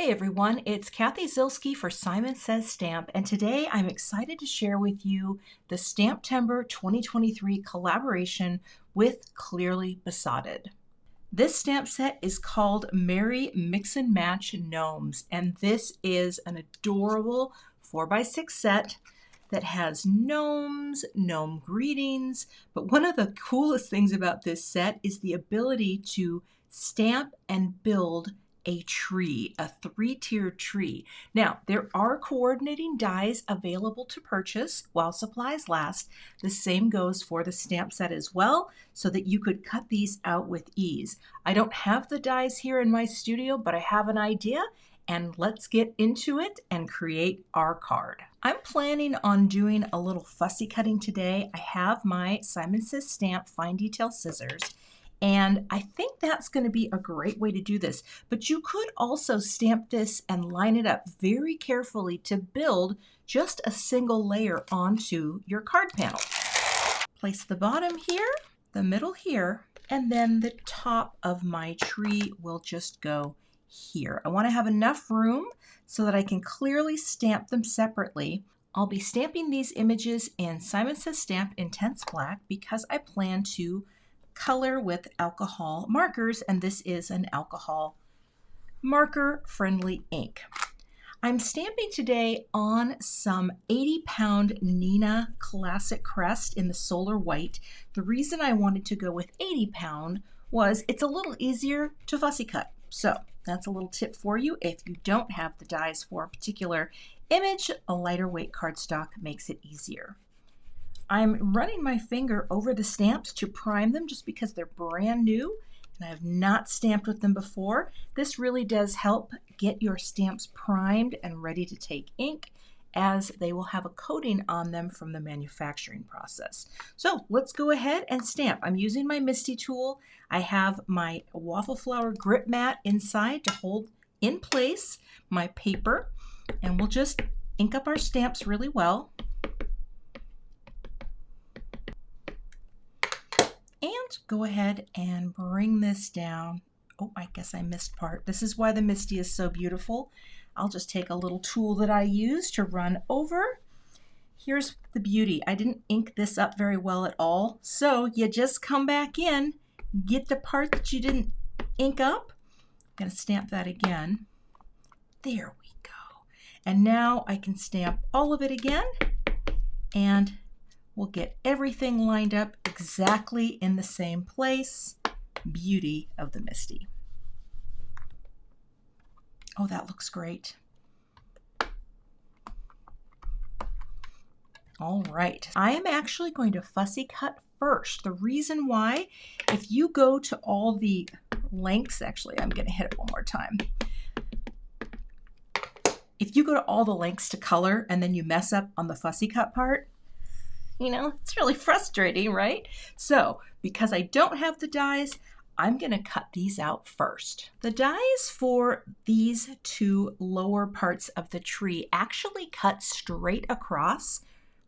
everyone, it's Kathy Zilski for Simon Says Stamp, and today I'm excited to share with you the STAMPtember 2023 collaboration with Clearly Besotted. This stamp set is called Merry Mix and Match Gnomes, and this is an adorable 4x6 set that has gnomes, gnome greetings, but one of the coolest things about this set is the ability to stamp and build a tree, a 3-tiered tree. Now, there are coordinating dies available to purchase while supplies last. The same goes for the stamp set as well, so that you could cut these out with ease. I don't have the dies here in my studio, but I have an idea, and let's get into it and create our card. I'm planning on doing a little fussy cutting today. I have my Simon Says Stamp fine detail scissors, and I think that's going to be a great way to do this. But you could also stamp this and line it up very carefully to build just a single layer onto your card panel. Place the bottom here, the middle here, and then the top of my tree will just go here. I want to have enough room so that I can clearly stamp them separately. I'll be stamping these images in Simon Says Stamp Intense Black because I plan to color with alcohol markers, and this is an alcohol marker friendly ink. I'm stamping today on some 80-pound Neenah Classic Crest in the Solar White. The reason I wanted to go with 80-pound was it's a little easier to fussy cut. So that's a little tip for you. If you don't have the dies for a particular image, a lighter weight cardstock makes it easier. I'm running my finger over the stamps to prime them just because they're brand new and I have not stamped with them before. This really does help get your stamps primed and ready to take ink, as they will have a coating on them from the manufacturing process. So let's go ahead and stamp. I'm using my MISTI tool. I have my Waffle Flower grip mat inside to hold in place my paper, and we'll just ink up our stamps really well. And go ahead and bring this down. Oh, I guess I missed part. This is why the MISTI is so beautiful. I'll just take a little tool that I use to run over. Here's the beauty. I didn't ink this up very well at all. So you just come back in, get the part that you didn't ink up. I'm going to stamp that again. There we go. And now I can stamp all of it again, and we'll get everything lined up exactly in the same place. Beauty of the MISTI. Oh, that looks great. All right, I am actually going to fussy cut first. The reason why, if you go to all the lengths, actually, I'm going to hit it one more time. If you go to all the lengths to color and then you mess up on the fussy cut part, you know, it's really frustrating, right? So because I don't have the dies, I'm going to cut these out first. The dies for these two lower parts of the tree actually cut straight across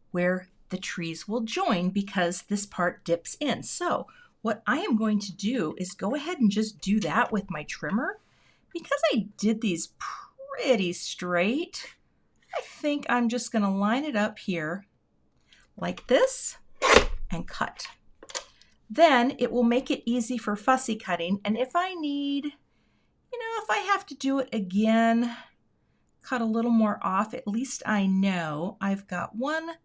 where the trees will join because this part dips in. So what I am going to do is go ahead and just do that with my trimmer. Because I did these pretty straight, I think I'm just going to line it up here like this and cut. Then it will make it easy for fussy cutting. And if I need, if I have to do it again, cut a little more off, at least I know I've got one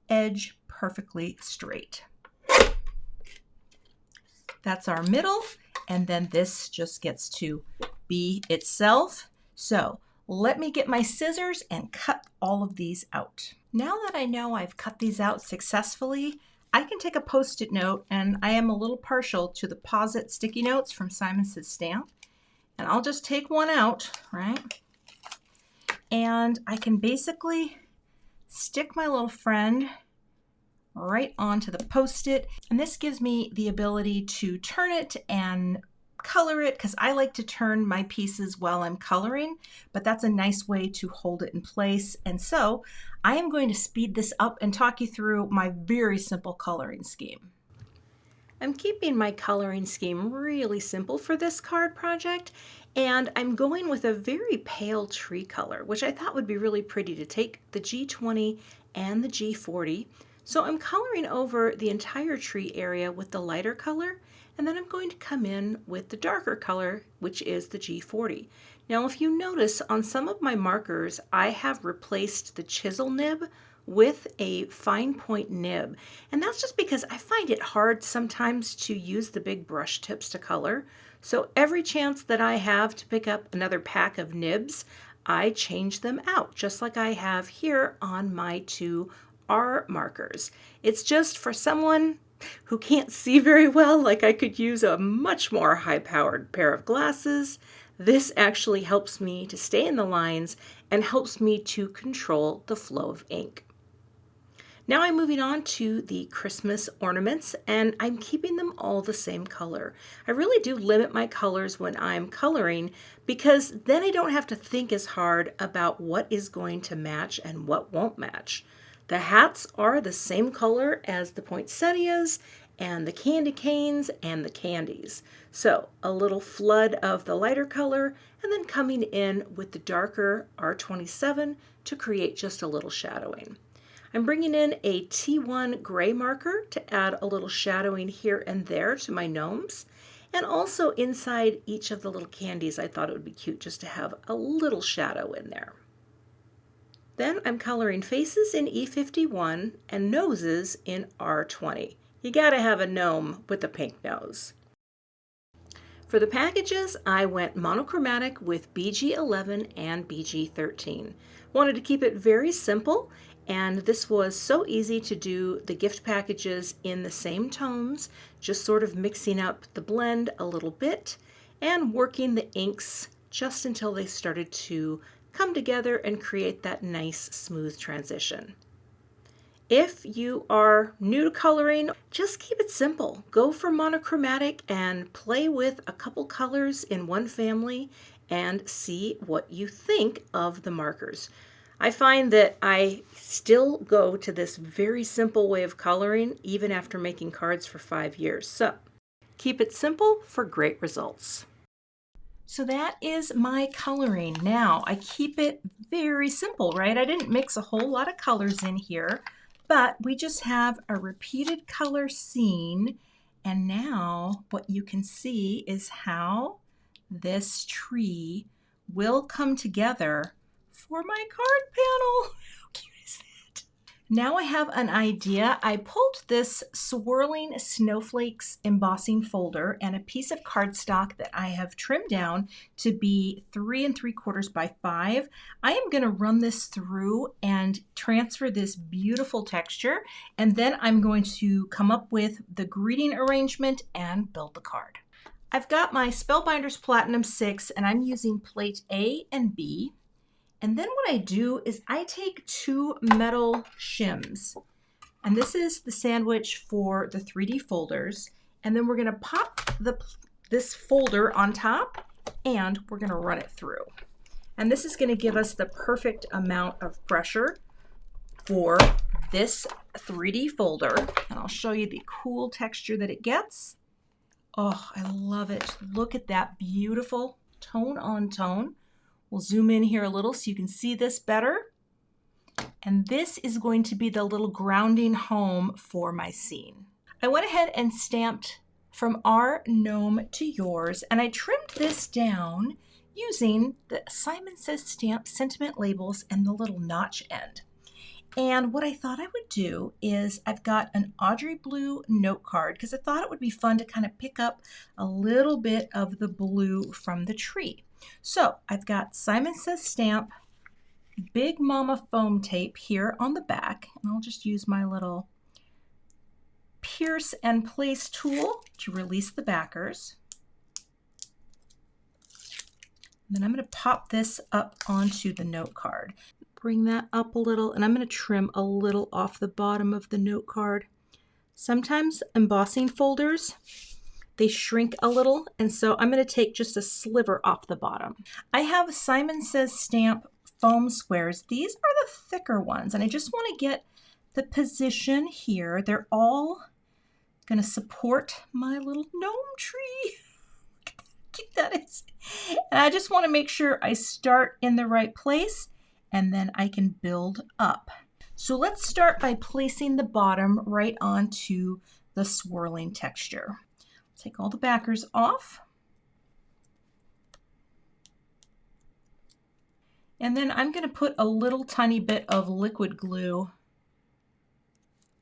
edge perfectly straight. That's our middle. And then this just gets to be itself. So let me get my scissors and cut all of these out. Now that I know I've cut these out successfully, I can take a Post-it note, and I am a little partial to the Paws sticky notes from Simon Says Stamp. And I'll just take one out, right? And I can basically stick my little friend right onto the Post-it. And this gives me the ability to turn it and color it, because I like to turn my pieces while I'm coloring, but that's a nice way to hold it in place. And so I am going to speed this up and talk you through my very simple coloring scheme. I'm keeping my coloring scheme really simple for this card project, And I'm going with a very pale tree color, which I thought would be really pretty to take the G20 and the G40. So I'm coloring over the entire tree area with the lighter color, and then I'm going to come in with the darker color, which is the G40. Now, if you notice on some of my markers, I have replaced the chisel nib with a fine point nib. And that's just because I find it hard sometimes to use the big brush tips to color. So every chance that I have to pick up another pack of nibs, I change them out, just like I have here on my two R markers. It's just for someone who can't see very well, like I could use a much more high-powered pair of glasses. This actually helps me to stay in the lines and helps me to control the flow of ink. Now I'm moving on to the Christmas ornaments, and I'm keeping them all the same color. I really do limit my colors when I'm coloring because then I don't have to think as hard about what is going to match and what won't match. The hats are the same color as the poinsettias and the candy canes and the candies. So a little flood of the lighter color and then coming in with the darker R27 to create just a little shadowing. I'm bringing in a T1 gray marker to add a little shadowing here and there to my gnomes. And also inside each of the little candies, I thought it would be cute just to have a little shadow in there. Then I'm coloring faces in E51 and noses in R20. You gotta have a gnome with a pink nose. For the packages, I went monochromatic with BG11 and BG13. Wanted to keep it very simple, and this was so easy to do the gift packages in the same tones, just sort of mixing up the blend a little bit and working the inks just until they started to come together and create that nice smooth transition. If you are new to coloring, just keep it simple. Go for monochromatic and play with a couple colors in one family and see what you think of the markers. I find that I still go to this very simple way of coloring even after making cards for 5 years. So keep it simple for great results. So that is my coloring. Now I keep it very simple, right? I didn't mix a whole lot of colors in here, but we just have a repeated color scene. And now what you can see is how this tree will come together for my card panel. How cute is that? Now I have an idea. I pulled this swirling snowflakes embossing folder and a piece of cardstock that I have trimmed down to be 3 3/4 by 5. I am going to run this through and transfer this beautiful texture, and then I'm going to come up with the greeting arrangement and build the card. I've got my Spellbinders Platinum 6 and I'm using plate A and B. And then what I do is I take 2 metal shims, and this is the sandwich for the 3D folders, and then we're going to pop this folder on top and we're going to run it through. And this is going to give us the perfect amount of pressure for this 3D folder, and I'll show you the cool texture that it gets. Oh, I love it. Look at that beautiful tone on tone. We'll zoom in here a little so you can see this better. And this is going to be the little grounding home for my scene. I went ahead and stamped from our gnome to yours, and I trimmed this down using the Simon Says Stamp sentiment labels and the little notch end. And what I thought I would do is I've got an Audrey Blue note card because I thought it would be fun to kind of pick up a little bit of the blue from the tree. So I've got Simon Says Stamp Big Mama foam tape here on the back, and I'll just use my little pierce and place tool to release the backers. And then I'm going to pop this up onto the note card. Bring that up a little, and I'm going to trim a little off the bottom of the note card. Sometimes embossing folders, they shrink a little, and so I'm going to take just a sliver off the bottom. I have Simon Says Stamp foam squares. These are the thicker ones, and I just want to get the position here. They're all going to support my little gnome tree. Look at how cute that is. And I just want to make sure I start in the right place and then I can build up. So let's start by placing the bottom right onto the swirling texture. Take all the backers off. And then I'm going to put a little tiny bit of liquid glue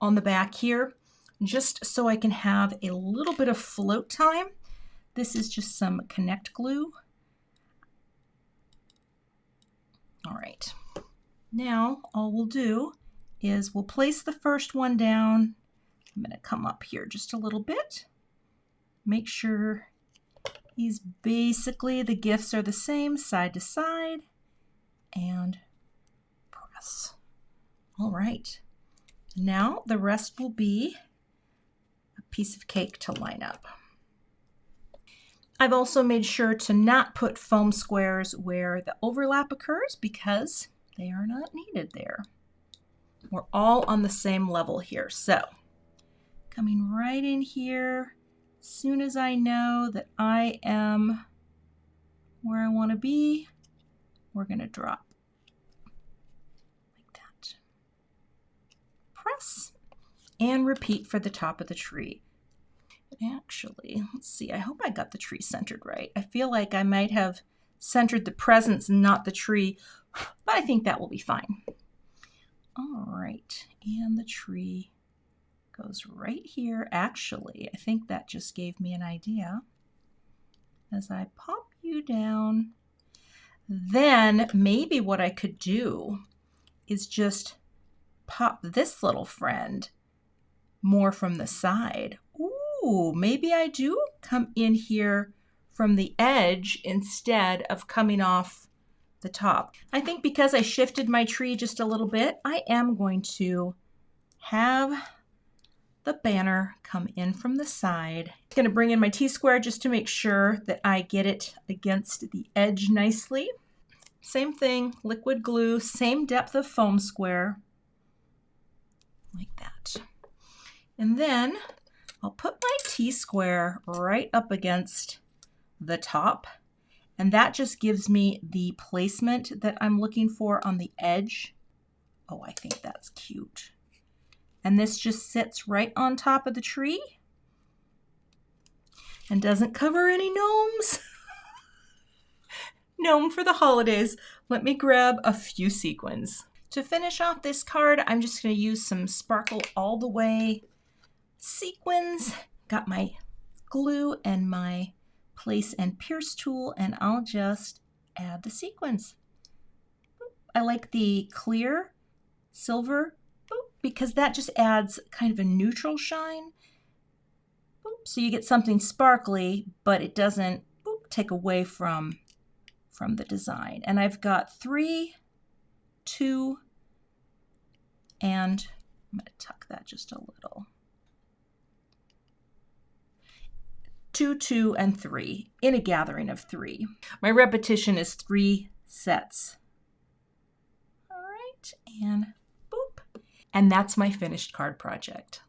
on the back here, just so I can have a little bit of float time. This is just some Connect glue. All right, now all we'll do is we'll place the first one down. I'm going to come up here just a little bit. Make sure these basically the gifts are the same side to side, and press. All right, now the rest will be a piece of cake to line up. I've also made sure to not put foam squares where the overlap occurs because they are not needed there. We're all on the same level here. So coming right in here, as soon as I know that I am where I want to be, we're going to drop like that. Press and repeat for the top of the tree. Actually, let's see, I hope I got the tree centered right. I feel like I might have centered the presents and not the tree, but I think that will be fine. All right, and the tree goes right here. Actually, I think that just gave me an idea. As I pop you down, then maybe what I could do is just pop this little friend more from the side. Ooh, maybe I do come in here from the edge instead of coming off the top. I think because I shifted my tree just a little bit, I am going to have the banner come in from the side. I'm going to bring in my T-square just to make sure that I get it against the edge nicely. Same thing, liquid glue, same depth of foam square, like that. And then I'll put my T-square right up against the top, and that just gives me the placement that I'm looking for on the edge. Oh, I think that's cute. And this just sits right on top of the tree and doesn't cover any gnomes. Gnome for the holidays. Let me grab a few sequins. To finish off this card, I'm just going to use some Sparkle All the Way sequins. Got my glue and my place and pierce tool, and I'll just add the sequins. I like the clear silver because that just adds kind of a neutral shine. So you get something sparkly, but it doesn't take away from the design. And I've got 3, 2, and I'm going to tuck that just a little. 2, 2, and 3 in a gathering of 3. My repetition is 3 sets. All right, and boop. And that's my finished card project.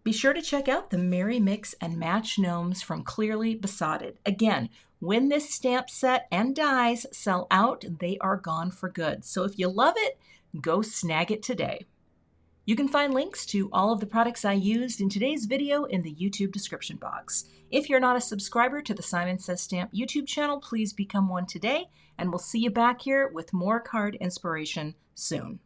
Be sure to check out the Merry Mix and Match Gnomes from Clearly Besotted. Again, when this stamp set and dies sell out, they are gone for good. So if you love it, go snag it today. You can find links to all of the products I used in today's video in the YouTube description box. If you're not a subscriber to the Simon Says Stamp YouTube channel, please become one today, and we'll see you back here with more card inspiration soon.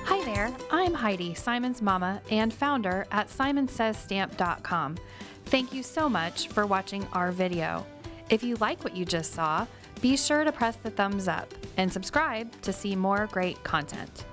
Hi there, I'm Heidi, Simon's mama and founder at SimonSaysStamp.com. Thank you so much for watching our video. If you like what you just saw, be sure to press the thumbs up and subscribe to see more great content.